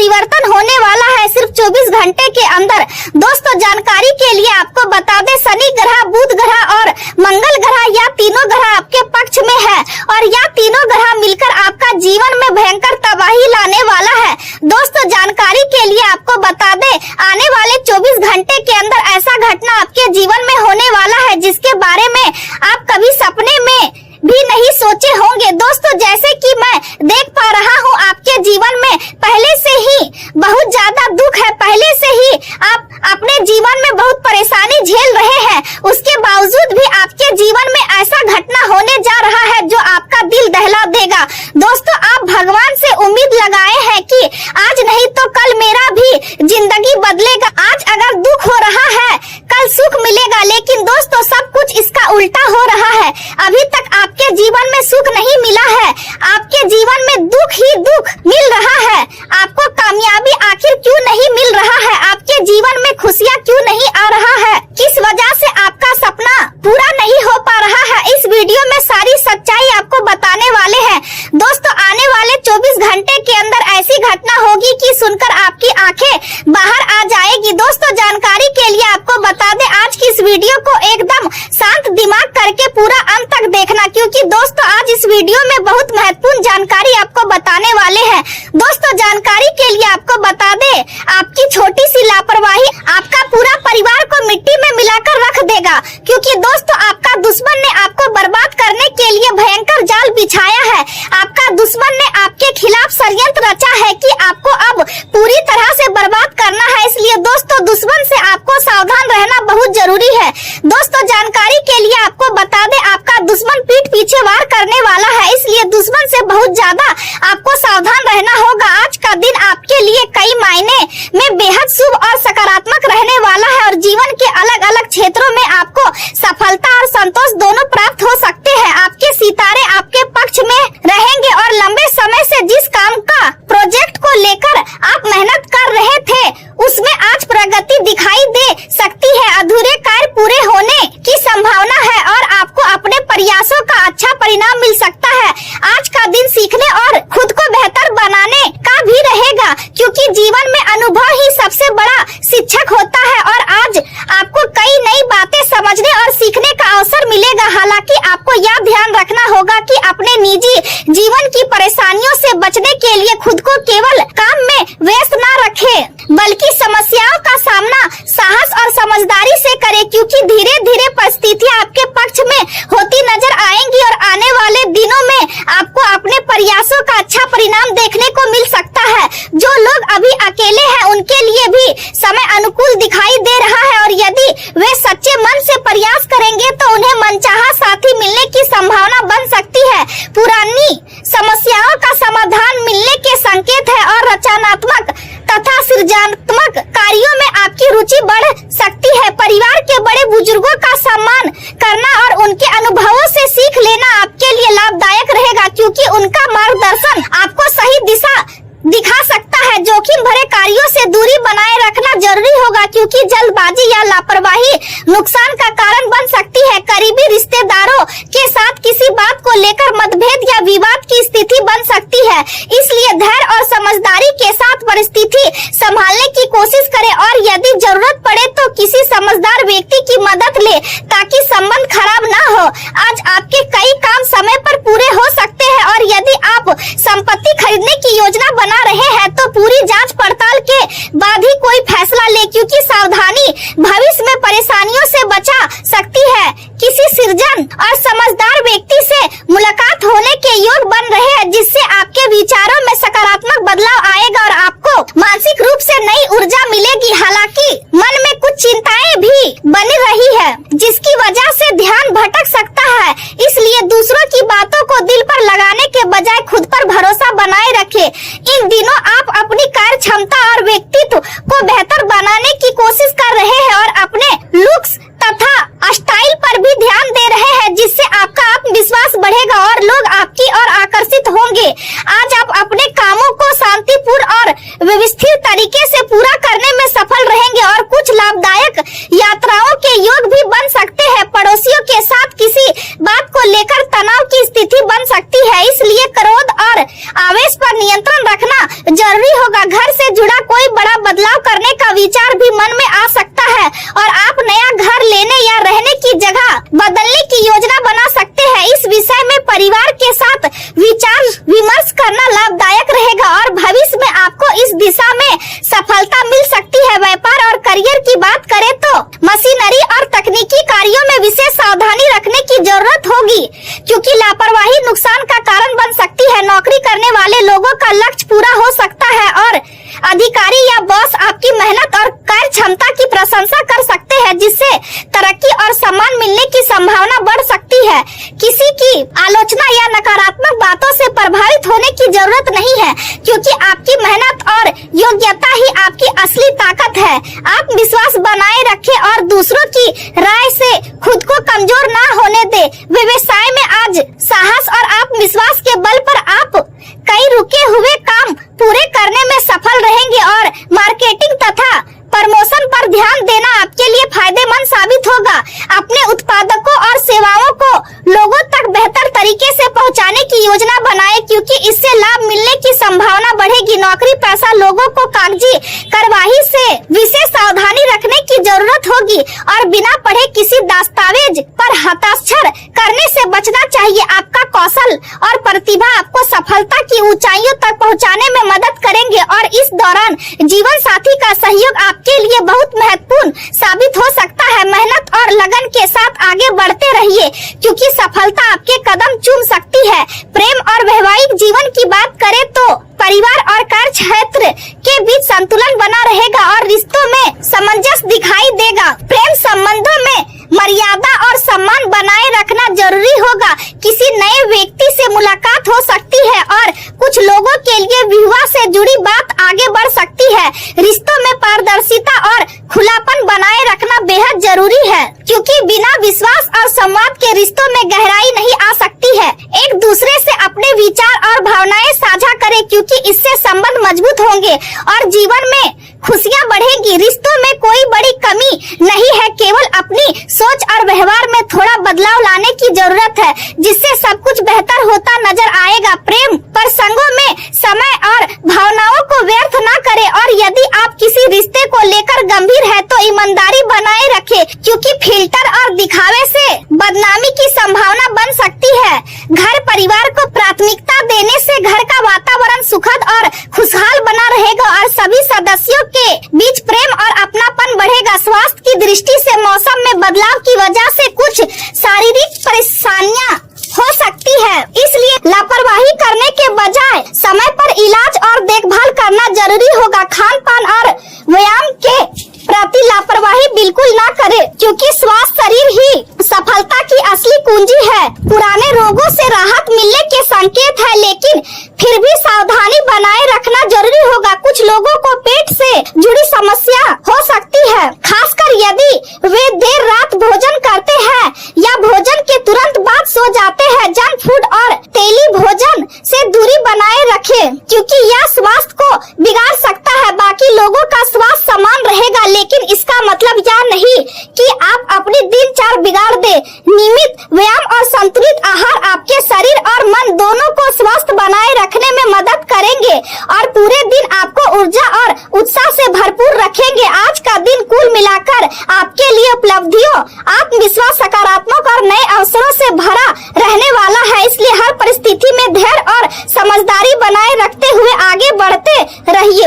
परिवर्तन होने वाला है सिर्फ 24 घंटे के अंदर। दोस्तों जानकारी के लिए आपको बता दें, शनि ग्रह, बुध ग्रह और मंगल ग्रह, या तीनों ग्रह आपके पक्ष में है और यह तीनों ग्रह मिलकर आपका जीवन में भयंकर तबाही लाने वाला है। दोस्तों जानकारी के लिए आपको बता दें, आने वाले 24 घंटे के अंदर ऐसा घटना आपके जीवन में होने वाला है जिसके बारे में आप कभी सपने में भी नहीं सोचे होंगे। दोस्तों जैसे कि मैं देख पा रहा हूँ आपके जीवन में पहले से ही बहुत ज्यादा दुख है, पहले से ही आप अपने जीवन में बहुत परेशानी झेल रहे हैं, उसके बावजूद भी आपके जीवन में ऐसा घटना होने जा रहा है जो आपका दिल दहला देगा। दोस्तों आप भगवान से उम्मीद लगाए हैं कि आज नहीं तो कल मेरा भी जिंदगी बदलेगा, आज अगर दुख हो रहा है कल सुख मिलेगा, लेकिन दोस्तों सब कुछ इसका उल्टा हो रहा है। अभी तक आपके जीवन में सुख नहीं मिला है, आपके जीवन में दुख ही दुख मिल रहा है। आपको कामयाबी आखिर क्यों नहीं मिल रहा है, आपके जीवन में खुशियाँ क्यों नहीं आ रहा है, किस वजह से आपका सपना पूरा नहीं हो पा रहा है, इस वीडियो में सारी सच्चाई आपको बताने वाले हैं। दोस्तों आने वाले 24 घंटे के अंदर ऐसी घटना होगी कि सुनकर आपकी आंखें बाहर आ जाएगी। दोस्तों जानकारी के लिए आपको बता दें, आज की इस वीडियो को एकदम शांत दिमाग करके पूरा अंत तक देखना, क्योंकि दोस्तों आज इस वीडियो में बहुत महत्वपूर्ण जानकारी आपको बताने वाले हैं। दोस्तों जानकारी के लिए आपको बता दें, आपकी छोटी सी लापरवाही आपका पूरा परिवार को मिट्टी में मिलाकर रख देगा, क्योंकि दोस्तों आपका दुश्मन ने आपको बर्बाद करने के लिए भयंकर जाल बिछाया है। आपका दुश्मन ने आपके खिलाफ षड्यंत्र रचा है कि आपको अब पूरी तरह से बर्बाद करना है, इसलिए दोस्तों दुश्मन से आपको सावधान रहना बहुत जरूरी है। दोस्तों जानकारी के लिए आपको बता दें, आपका दुश्मन पीठ पीछे वार करने वाला है, इसलिए दुश्मन से बहुत ज्यादा आपको सावधान रहना होगा। आज का दिन आपके लिए कई मायने में बेहद शुभ और सकारात्मक रहने वाला है और जीवन के अलग अलग क्षेत्रों में आपको सफलता और संतोष दोनों प्राप्त हो सकते हैं। आपके सितारे आपके पक्ष में रहेंगे और लंबे समय से जिस काम का प्रोजेक्ट को लेकर आप मेहनत कर रहे थे उसमें आज प्रगति दिखाई दे सकती है। अधूरे कार्य पूरे होने की संभावना है और आपको अपने प्रयासों का अच्छा परिणाम मिल सकता है। आज का दिन सीखने और खुद को बेहतर बनाने का भी रहेगा, क्योंकि जीवन में अनुभव ही सबसे बड़ा शिक्षक होता है और आज आपको कई नई बातें समझने और सीखने का अवसर मिलेगा। हालांकि आपको यह ध्यान रखना होगा कि अपने निजी जीवन की परेशानियों से बचने के लिए खुद को केवल काम में व्यस्त न रखें, बल्कि समस्याओं का सामना साहस और समझदारी से करें, क्योंकि धीरे धीरे परिस्थितियां आपके पक्ष में होती नजर आएंगी और आने वाले दिनों में आपको अपने प्रयासों का अच्छा परिणाम देखने को मिल सकता है। जो लोग अभी अकेले हैं उनके लिए भी समय अनुकूल दिखाई दे रहा है और यदि वे सच्चे मन से प्रयास करेंगे तो उन्हें मनचाहा साथी मिलने की संभावना बन सकती है। पुरानी समस्याओं का समाधान मिलने के संकेत है और रचनात्मक तथा सृजनात्मक कार्यों में आपकी रुचि बढ़ सकती है। परिवार के बड़े बुजुर्गों का सम्मान करना और उनके अनुभवों से सीख लेना आपके लिए लाभदायक रहेगा, क्योंकि उनका मार्गदर्शन आपको सही दिशा दिखा सकता है। जोखिम भरे कार्यों से दूरी बनाए रखना जरूरी होगा, क्योंकि जल्दबाजी या लापरवाही नुकसान का कारण बन सकती है। करीबी रिश्तेदारों के साथ किसी बात को लेकर मतभेद या विवाद की स्थिति बन सकती है, इसलिए धैर्य और समझदारी के साथ परिस्थिति संभालने की कोशिश करें और यदि जरूरत पड़े तो किसी समझदार व्यक्ति की मदद ले ताकि संबंध खराब न हो। आज आपके कई काम समय पर पूरे हो सकते हैं और यदि आप संपत्ति खरीदने की योजना बना रहे हैं तो पूरी जांच पड़ताल के बाद ही कोई फैसला ले, क्योंकि सावधानी भविष्य में परेशानियों से बचा सकती है। किसी सृजन और समझदार व्यक्ति से मुलाकात होने के योग बन रहे हैं, जिससे आपके विचारों में सकारात्मक बदलाव आएगा और आपको मानसिक रूप से नई ऊर्जा मिलेगी। हालांकि मन में कुछ चिंताएं भी बनी रही है जिसकी वजह से ध्यान भटक सकता है, इसलिए दूसरों की बातों को दिल पर लगाने के बजाय खुद पर भरोसा बनाए रखें। इन दिनों आप अपनी कार्य क्षमता और व्यक्तित्व को बेहतर बनाने की कोशिश कर रहे हैं और अपने लुक्स तथा स्टाइल पर भी ध्यान दे रहे हैं, जिससे आपका आत्मविश्वास बढ़ेगा और लोग आपकी ओर आकर्षित होंगे। आज आप अपने कामों को शांतिपूर्ण बदलाव करने का विचार भी मन में आ सकता है और आप नया घर लेने या रहने की जगह बदलने की योजना बना सकते हैं। इस विषय में परिवार के साथ विचार विमर्श करना लाभदायक रहेगा और भविष्य में आपको इस दिशा में सफलता मिल सकती है। व्यापार और करियर की बात करें तो मशीनरी और तकनीकी कार्यों में विशेष सावधानी रखने की जरूरत होगी, क्योंकि लापरवाही नुकसान का कारण बन सकती है। नौकरी करने वाले लोगों का लक्ष्य पूरा हो सकता है और अधिकारी या बॉस आपकी मेहनत और कार्य क्षमता की प्रशंसा कर सकते हैं, जिससे तरक्की और सम्मान मिलने की संभावना बढ़ सकती है। किसी की आलोचना या नकारात्मक बातों से प्रभावित होने की जरूरत नहीं है, क्योंकि आपकी मेहनत और योग्यता ही आपकी असली ताकत है। आत्मविश्वास बनाए रखें और दूसरों की राय से खुद को कमजोर ना होने दे। व्यवसाय में आज साहस और आत्मविश्वास के बल पर आप कई रुके हुए काम पूरे करने में सफल रहेंगे और मार्केटिंग तथा प्रमोशन पर ध्यान देना आपके लिए फायदेमंद साबित होगा। अपने उत्पादकों और सेवाओं को लोगों तक बेहतर तरीके से पहुंचाने की योजना बनाएं, क्योंकि इससे लाभ मिलने की संभावना बढ़ेगी। नौकरी पेशा लोगों को कागजी कार्यवाही से विशेष सावधानी रखने की जरूरत होगी और बिना पढ़े किसी दस्तावेज पर हस्ताक्षर करने से बचना चाहिए। आपका कौशल और प्रतिभा आपको सफलता की ऊंचाइयों तक पहुंचाने में मदद करेंगे और इस दौरान जीवन साथी का सहयोग आपके लिए बहुत महत्वपूर्ण साबित हो सकता है। मेहनत और लगन के साथ आगे बढ़ते रहिए, क्योंकि सफलता आपके कदम चूम सकती है। प्रेम और वैवाहिक जीवन की बात करें तो परिवार और कार्य क्षेत्र के बीच संतुलन बना रहेगा और रिश्तों में सामंजस्य दिखाई देगा। प्रेम संबंधों में मर्यादा और सम्मान बनाए रखना जरूरी होगा। किसी नए व्यक्ति से मुलाकात हो सकती है और कुछ लोगों के लिए विवाह से जुड़ी बात आगे बढ़ सकती है। रिश्तों में पारदर्शिता और खुलापन बनाए रखना बेहद जरूरी है, क्योंकि बिना विश्वास और संवाद के रिश्तों में गहराई नहीं आ सकती है। एक दूसरे से अपने विचार और भावनाएं साझा करें, क्योंकि इससे संबंध मजबूत होंगे और जीवन में खुशियां बढ़ेंगी। रिश्तों में कोई बड़ी कमी नहीं है, केवल अपनी सोच और व्यवहार में थोड़ा बदलाव लाने की जरूरत है, जिससे सब कुछ बेहतर होता नजर आएगा। प्रेम प्रसंगों में समय और भावनाओं को व्यर्थ न करें और यदि आप किसी रिश्ते को लेकर गंभीर है तो ईमानदारी बनाए रखें, क्योंकि फिल्टर और दिखावे से बदनामी की संभावना बन सकती है। घर परिवार को प्राथमिकता देने से घर का वातावरण सुखद और खुशहाल बना रहेगा और सभी सदस्यों के बीच प्रेम और अपनापन बढ़ेगा। स्वास्थ्य की दृष्टि से मौसम में बदलाव की वजह से कुछ शारीरिक परेशानियां हो सकती है, इसलिए लापरवाही करने के बजाय समय पर इलाज और देखभाल करना जरूरी होगा। खान पान और व्यायाम के प्रति लापरवाही बिल्कुल ना करें, क्योंकि स्वास्थ्य शरीर ही सफलता की असली कुंजी है। पुराने रोगों से राहत मिलने के संकेत है, लेकिन फिर भी सावधानी बनाए रखना जरूरी होगा। कुछ लोगों को पेट से जुड़ी समस्या हो सकती है, खासकर यदि वे देर रात भोजन करते हैं या भोजन के तुरंत बाद सो जाते हैं। जंक फूड और तेली भोजन से दूरी बनाए रखें, क्योंकि यह स्वास्थ्य को बिगाड़ सकता है। बाकी लोगों का स्वास्थ्य समान रहेगा, लेकिन इसका मतलब यह नहीं कि आप अपनी दिनचर्या बिगाड़ दे। नियमित व्यायाम और संतुलित आहार आपके शरीर और मन दोनों को स्वस्थ बनाए रखने में मदद करेंगे और पूरे दिन आपको ऊर्जा और उत्साह से भरपूर रखेंगे। आज का दिन कुल मिलाकर आपके लिए उपलब्धियों, आत्मविश्वास, सकारात्मक और नए अवसरों से भरा रहने वाला है। इसलिए हर परिस्थिति में धैर्य और समझदारी बनाए रखते हुए आगे बढ़ते